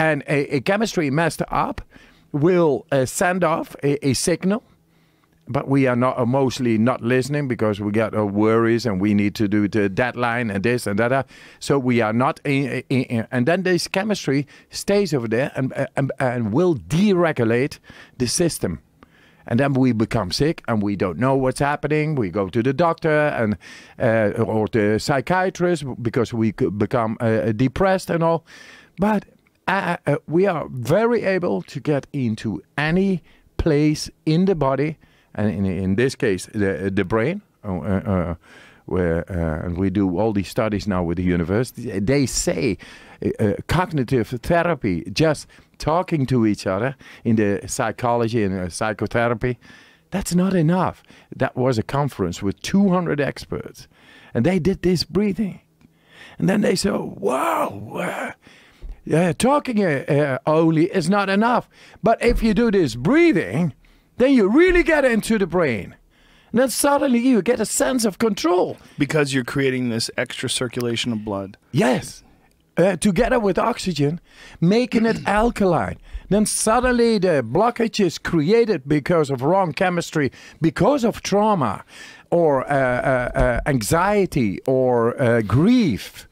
And a chemistry messed up will send off a signal, but we are mostly not listening because we got worries and we need to do the deadline and this and that. So we are not, and then this chemistry stays over there and will deregulate the system. And then we become sick and we don't know what's happening. We go to the doctor and or the psychiatrist because we could become depressed and all. But we are very able to get into any place in the body, and in this case, the brain, where and we do all these studies now with the university. They say cognitive therapy, just talking to each other in the psychology and psychotherapy, that's not enough. That was a conference with 200 experts, and they did this breathing. And then they said, wow, talking only is not enough. But if you do this breathing, then you really get into the brain. And then suddenly you get a sense of control. Because you're creating this extra circulation of blood. Yes. Together with oxygen, making it alkaline. Then suddenly the blockage is created because of wrong chemistry, because of trauma, or anxiety, or grief.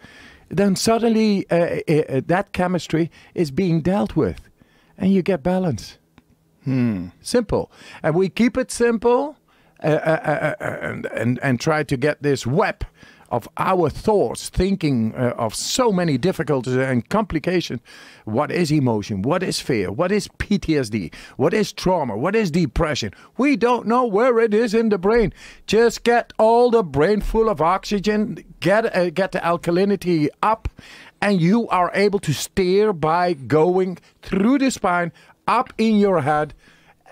Then suddenly that chemistry is being dealt with, and you get balance. Simple. And we keep it simple and try to get this web of our thoughts, thinking of so many difficulties and complications. What is emotion? What is fear? What is PTSD? What is trauma? What is depression? We don't know where it is in the brain. Just get all the brain full of oxygen, get the alkalinity up, and you are able to steer by going through the spine, up in your head,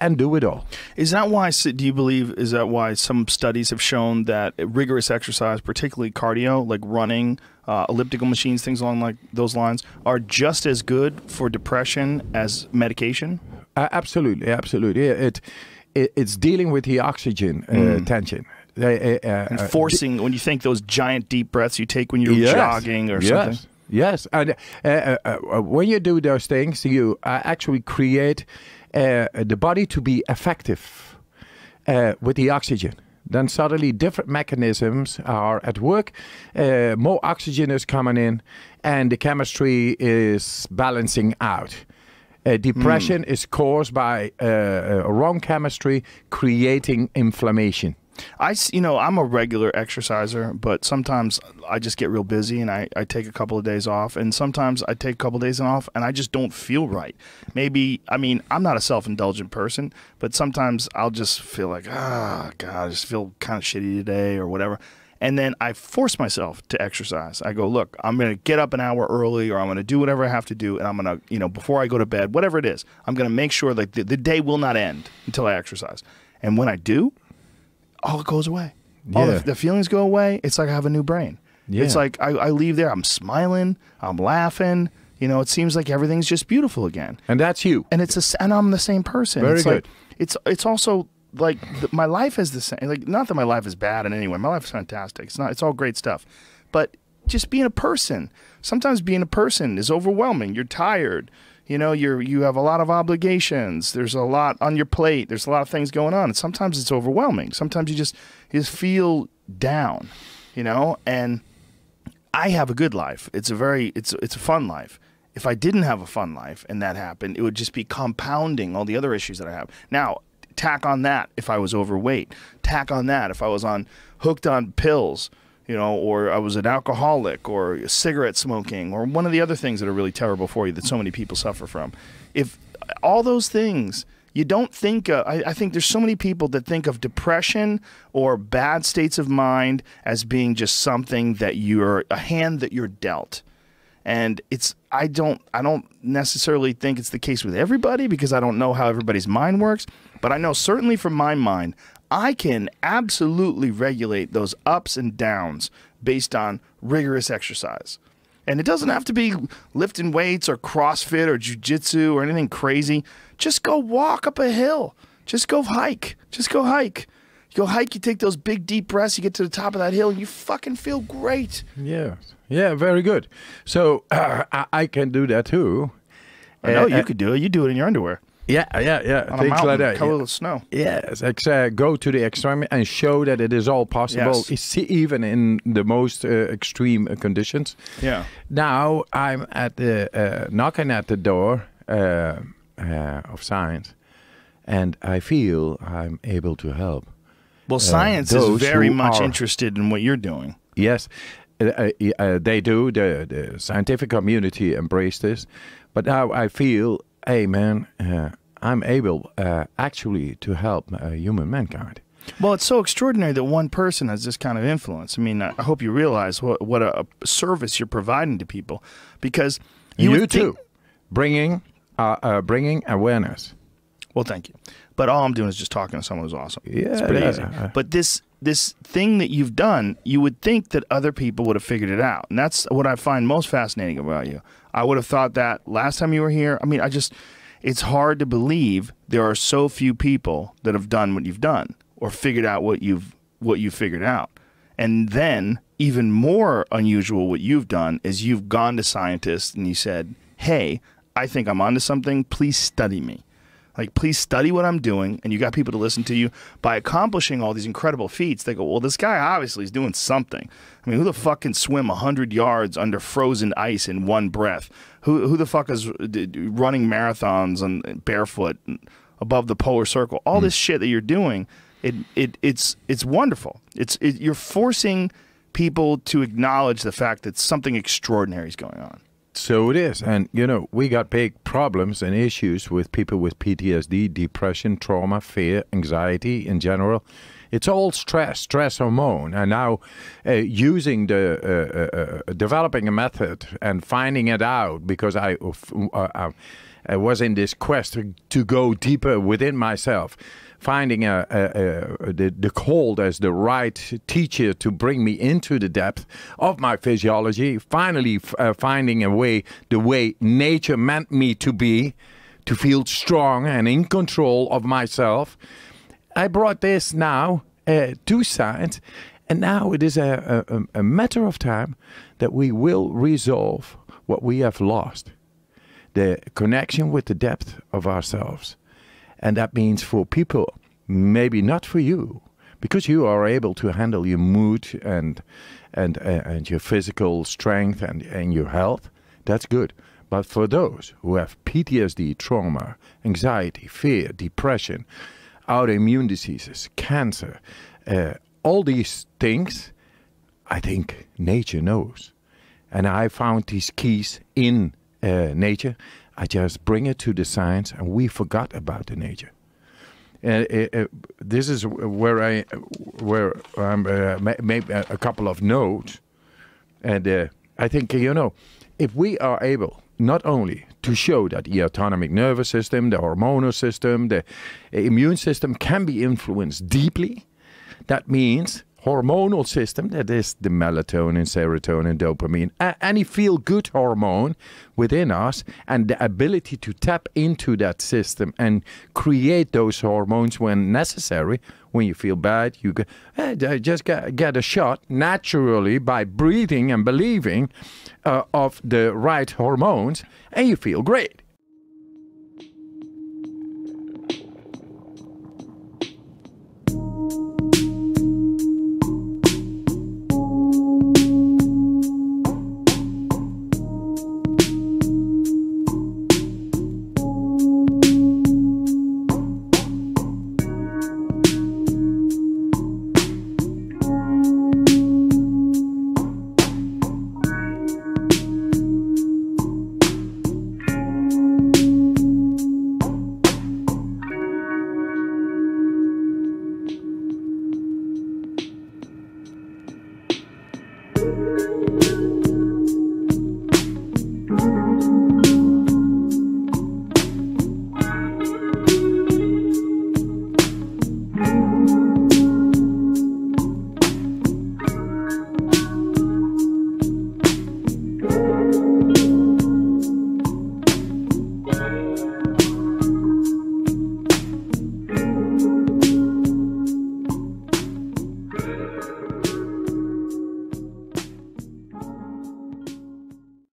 and do it all. Is that why, do you believe, is that why some studies have shown that rigorous exercise, particularly cardio, like running, elliptical machines, things along like those lines, are just as good for depression as medication? Absolutely, absolutely. It's dealing with the oxygen tension. And forcing, when you think those giant deep breaths you take when you're jogging or something. Yes, and when you do those things, you actually create the body to be effective with the oxygen. Then suddenly different mechanisms are at work, more oxygen is coming in, and the chemistry is balancing out. Depression is caused by wrong chemistry creating inflammation. I'm a regular exerciser, but sometimes I just get real busy and I take a couple of days off, and sometimes I take a couple of days off and I just don't feel right. Maybe, I'm not a self-indulgent person, but sometimes I'll just feel like, God, I just feel kind of shitty today or whatever. And then I force myself to exercise. I go, look, I'm going to get up an hour early, or I'm going to do whatever I have to do, and I'm going to, before I go to bed, whatever it is, I'm going to make sure like the day will not end until I exercise. And when I do, all it goes away. All the feelings go away. It's like I have a new brain. It's like I leave there, I'm smiling, I'm laughing. It seems like everything's just beautiful again. And that's you. And and I'm the same person. Very good. Like, it's also like my life is the same. Like, not that my life is bad in any way. My life is fantastic. It's all great stuff. But just being a person. Sometimes being a person is overwhelming. You're tired. You have a lot of obligations. There's a lot on your plate. There's a lot of things going on. And sometimes it's overwhelming. Sometimes you just feel down, and I have a good life. It's a fun life. If I didn't have a fun life and that happened, it would just be compounding all the other issues that I have. Now, tack on that if I was overweight. Tack on that if I was hooked on pills, or I was an alcoholic, or cigarette smoking, or one of the other things that are really terrible for you that so many people suffer from. If all those things, you don't think, I think there's so many people that think of depression or bad states of mind as being just something that a hand that you're dealt. And I don't necessarily think it's the case with everybody, because I don't know how everybody's mind works, but I know certainly from my mind, I can absolutely regulate those ups and downs based on rigorous exercise. And it doesn't have to be lifting weights or CrossFit or jiu-jitsu or anything crazy. Just go walk up a hill. Just go hike. Just go hike. You go hike, you take those big deep breaths, you get to the top of that hill, and you fucking feel great. Yeah, very good. So I can do that too. I know you could do it. You do it in your underwear. Yeah. On a Things mountain, like that. covered with snow. Yes, go to the extreme and show that it is all possible, even in the most extreme conditions. Yeah. Now I'm at the knocking at the door of science, and I feel I'm able to help. Well, science is very much interested in what you're doing. Yes, they do. The scientific community embrace this, but now I feel, hey man, I'm able actually to help human mankind. Well, it's so extraordinary that one person has this kind of influence. I mean, I hope you realize what a service you're providing to people, because you too, bringing awareness. Well, thank you. But all I'm doing is just talking to someone who's awesome. Yeah, it's pretty easy. But this thing that you've done, you would think that other people would have figured it out. And that's what I find most fascinating about you. I would have thought that last time you were here. I mean, it's hard to believe there are so few people that have done what you've done or figured out what you've figured out. And then, even more unusual, what you've done is you've gone to scientists and you said, hey, I think I'm onto something. Please study me. Like, please study what I'm doing, and you got people to listen to you. By accomplishing all these incredible feats, they go, well, this guy obviously is doing something. I mean, who the fuck can swim 100 yards under frozen ice in one breath? Who the fuck is running marathons and barefoot above the polar circle? All this shit that you're doing, it's wonderful. You're forcing people to acknowledge the fact that something extraordinary is going on. So it is. And, we got big problems and issues with people with PTSD, depression, trauma, fear, anxiety in general. It's all stress hormone. And now using developing a method and finding it out, because I was in this quest to go deeper within myself, finding the cold as the right teacher to bring me into the depth of my physiology, finally finding the way nature meant me to be, to feel strong and in control of myself. I brought this now to science, and now it is a matter of time that we will resolve what we have lost, the connection with the depth of ourselves. And that means for people, maybe not for you, because you are able to handle your mood and your physical strength and your health. That's good. But for those who have PTSD, trauma, anxiety, fear, depression, autoimmune diseases, cancer, all these things, I think nature knows. And I found these keys in nature. I just bring it to the science, and we forgot about the nature. This is where I'm made a couple of notes, and I think if we are able not only to show that the autonomic nervous system, the hormonal system, the immune system can be influenced deeply, that means hormonal system, that is the melatonin, serotonin, dopamine, any feel-good hormone within us, and the ability to tap into that system and create those hormones when necessary. When you feel bad, you just get a shot naturally by breathing and believing of the right hormones, and you feel great.